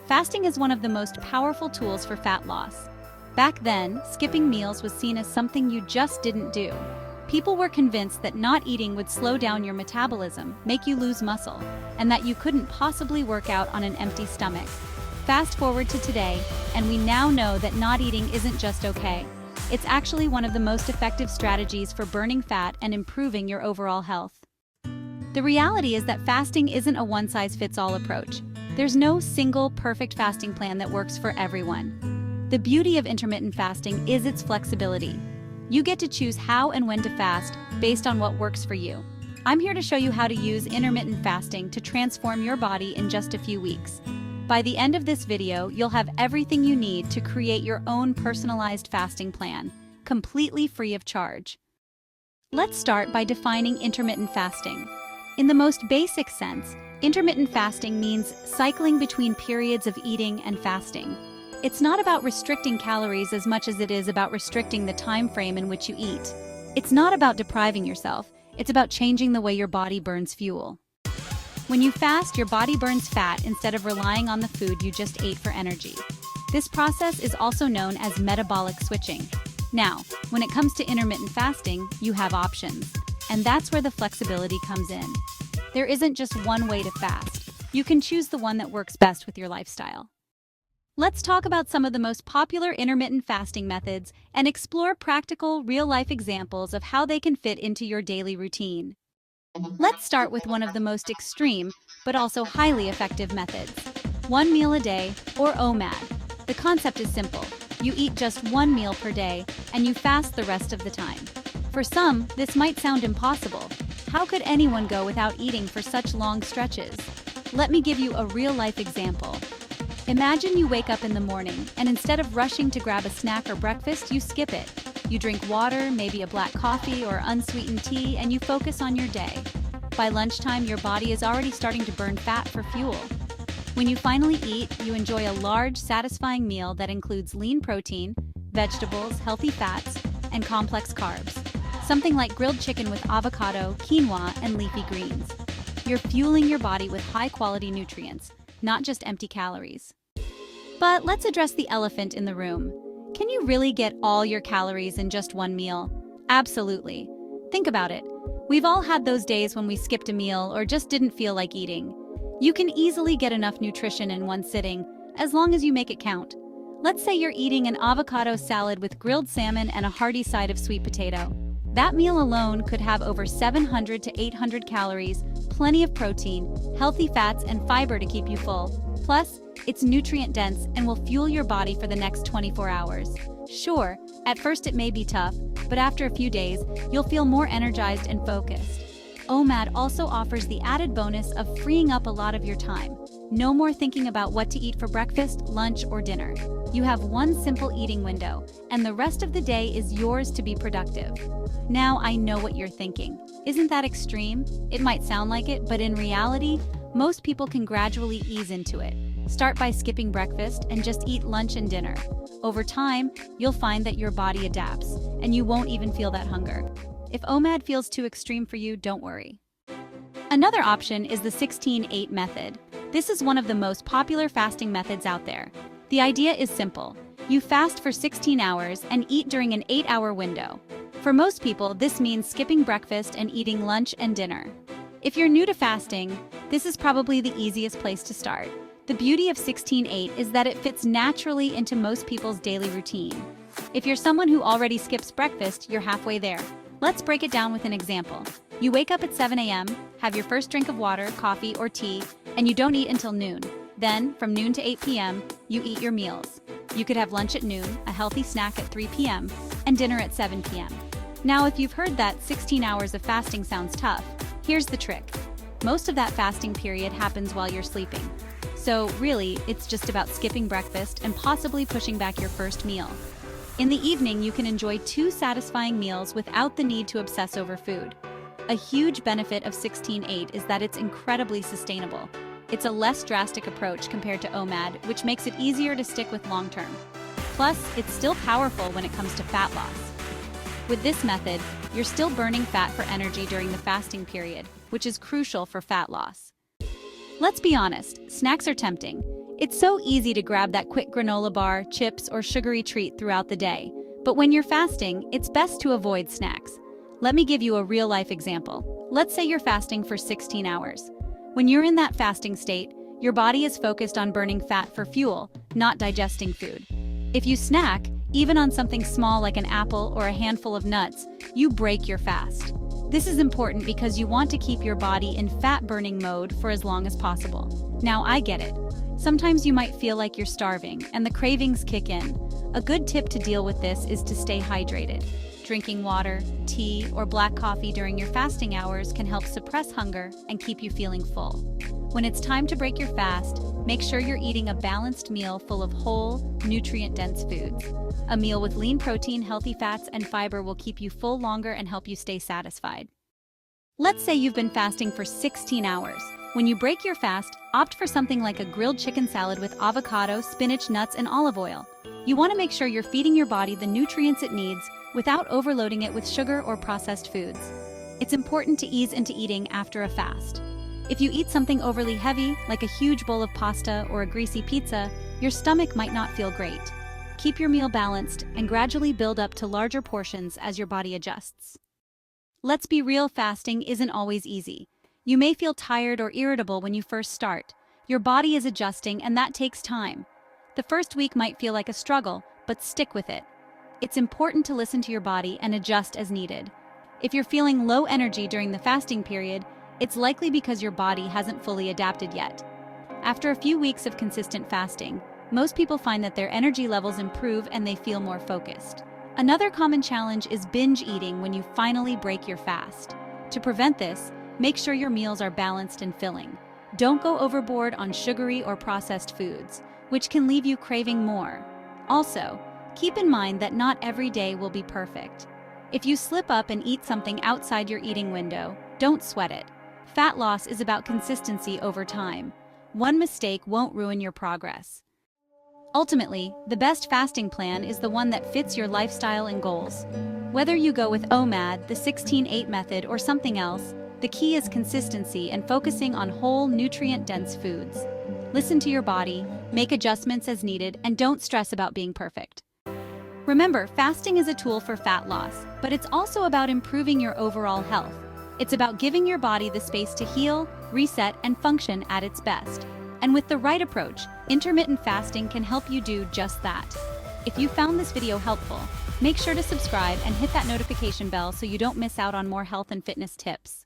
fasting is one of the most powerful tools for fat loss. Back then, skipping meals was seen as something you just didn't do. People were convinced that not eating would slow down your metabolism, make you lose muscle, and that you couldn't possibly work out on an empty stomach. Fast forward to today, and we now know that not eating isn't just okay. It's actually one of the most effective strategies for burning fat and improving your overall health. The reality is that fasting isn't a one-size-fits-all approach. There's no single perfect fasting plan that works for everyone. The beauty of intermittent fasting is its flexibility. You get to choose how and when to fast based on what works for you. I'm here to show you how to use intermittent fasting to transform your body in just a few weeks. By the end of this video, you'll have everything you need to create your own personalized fasting plan, completely free of charge. Let's start by defining intermittent fasting. In the most basic sense, intermittent fasting means cycling between periods of eating and fasting. It's not about restricting calories as much as it is about restricting the time frame in which you eat. It's not about depriving yourself, it's about changing the way your body burns fuel. When you fast, your body burns fat instead of relying on the food you just ate for energy. This process is also known as metabolic switching. Now, when it comes to intermittent fasting, you have options. And that's where the flexibility comes in. There isn't just one way to fast. You can choose the one that works best with your lifestyle. Let's talk about some of the most popular intermittent fasting methods and explore practical, real-life examples of how they can fit into your daily routine. Let's start with one of the most extreme, but also highly effective methods. 1 meal a day, or OMAD. The concept is simple. You eat just 1 meal per day, and you fast the rest of the time. For some, this might sound impossible. How could anyone go without eating for such long stretches? Let me give you a real-life example. Imagine you wake up in the morning, and instead of rushing to grab a snack or breakfast, you skip it. You drink water, maybe a black coffee or unsweetened tea, and you focus on your day. By lunchtime, your body is already starting to burn fat for fuel. When you finally eat, you enjoy a large, satisfying meal that includes lean protein, vegetables, healthy fats, and complex carbs. Something like grilled chicken with avocado, quinoa, and leafy greens. You're fueling your body with high-quality nutrients, not just empty calories. But let's address the elephant in the room. Can you really get all your calories in just one meal? Absolutely. Think about it. We've all had those days when we skipped a meal or just didn't feel like eating. You can easily get enough nutrition in one sitting, as long as you make it count. Let's say you're eating an avocado salad with grilled salmon and a hearty side of sweet potato. That meal alone could have over 700 to 800 calories, plenty of protein, healthy fats, and fiber to keep you full. Plus, it's nutrient-dense and will fuel your body for the next 24 hours. Sure, at first it may be tough, but after a few days, you'll feel more energized and focused. OMAD also offers the added bonus of freeing up a lot of your time. No more thinking about what to eat for breakfast, lunch, or dinner. You have one simple eating window, and the rest of the day is yours to be productive. Now I know what you're thinking. Isn't that extreme? It might sound like it, but in reality, most people can gradually ease into it. Start by skipping breakfast and just eat lunch and dinner. Over time, you'll find that your body adapts, and you won't even feel that hunger. If OMAD feels too extreme for you, don't worry. Another option is the 16-8 method. This is one of the most popular fasting methods out there. The idea is simple. You fast for 16 hours and eat during an 8-hour window. For most people, this means skipping breakfast and eating lunch and dinner. If you're new to fasting, this is probably the easiest place to start. The beauty of 16-8 is that it fits naturally into most people's daily routine. If you're someone who already skips breakfast, you're halfway there. Let's break it down with an example. You wake up at 7 a.m., have your first drink of water, coffee, or tea, and you don't eat until noon. Then, from noon to 8 p.m., you eat your meals. You could have lunch at noon, a healthy snack at 3 p.m., and dinner at 7 p.m. Now, if you've heard that 16 hours of fasting sounds tough, here's the trick. Most of that fasting period happens while you're sleeping. So, really, it's just about skipping breakfast and possibly pushing back your first meal. In the evening, you can enjoy 2 satisfying meals without the need to obsess over food. A huge benefit of 16-8 is that it's incredibly sustainable. It's a less drastic approach compared to OMAD, which makes it easier to stick with long-term. Plus, it's still powerful when it comes to fat loss. With this method, you're still burning fat for energy during the fasting period, which is crucial for fat loss. Let's be honest, snacks are tempting. It's so easy to grab that quick granola bar, chips, or sugary treat throughout the day. But when you're fasting, it's best to avoid snacks. Let me give you a real-life example. Let's say you're fasting for 16 hours. When you're in that fasting state, your body is focused on burning fat for fuel, not digesting food. If you snack, even on something small like an apple or a handful of nuts, you break your fast. This is important because you want to keep your body in fat-burning mode for as long as possible. Now, I get it. Sometimes you might feel like you're starving, and the cravings kick in. A good tip to deal with this is to stay hydrated. Drinking water, tea, or black coffee during your fasting hours can help suppress hunger and keep you feeling full. When it's time to break your fast, make sure you're eating a balanced meal full of whole, nutrient-dense foods. A meal with lean protein, healthy fats, and fiber will keep you full longer and help you stay satisfied. Let's say you've been fasting for 16 hours. When you break your fast, opt for something like a grilled chicken salad with avocado, spinach, nuts, and olive oil. You want to make sure you're feeding your body the nutrients it needs without overloading it with sugar or processed foods. It's important to ease into eating after a fast. If you eat something overly heavy, like a huge bowl of pasta or a greasy pizza, your stomach might not feel great. Keep your meal balanced and gradually build up to larger portions as your body adjusts. Let's be real, fasting isn't always easy. You may feel tired or irritable when you first start. Your body is adjusting, and that takes time. The first week might feel like a struggle, but stick with it. It's important to listen to your body and adjust as needed. If you're feeling low energy during the fasting period, it's likely because your body hasn't fully adapted yet. After a few weeks of consistent fasting, most people find that their energy levels improve and they feel more focused. Another common challenge is binge eating when you finally break your fast. To prevent this, make sure your meals are balanced and filling. Don't go overboard on sugary or processed foods, which can leave you craving more. Also, keep in mind that not every day will be perfect. If you slip up and eat something outside your eating window, don't sweat it. Fat loss is about consistency over time. One mistake won't ruin your progress. Ultimately, the best fasting plan is the one that fits your lifestyle and goals. Whether you go with OMAD, the 16-8 method, or something else, the key is consistency and focusing on whole, nutrient-dense foods. Listen to your body, make adjustments as needed, and don't stress about being perfect. Remember, fasting is a tool for fat loss, but it's also about improving your overall health. It's about giving your body the space to heal, reset, and function at its best. And with the right approach, intermittent fasting can help you do just that. If you found this video helpful, make sure to subscribe and hit that notification bell so you don't miss out on more health and fitness tips.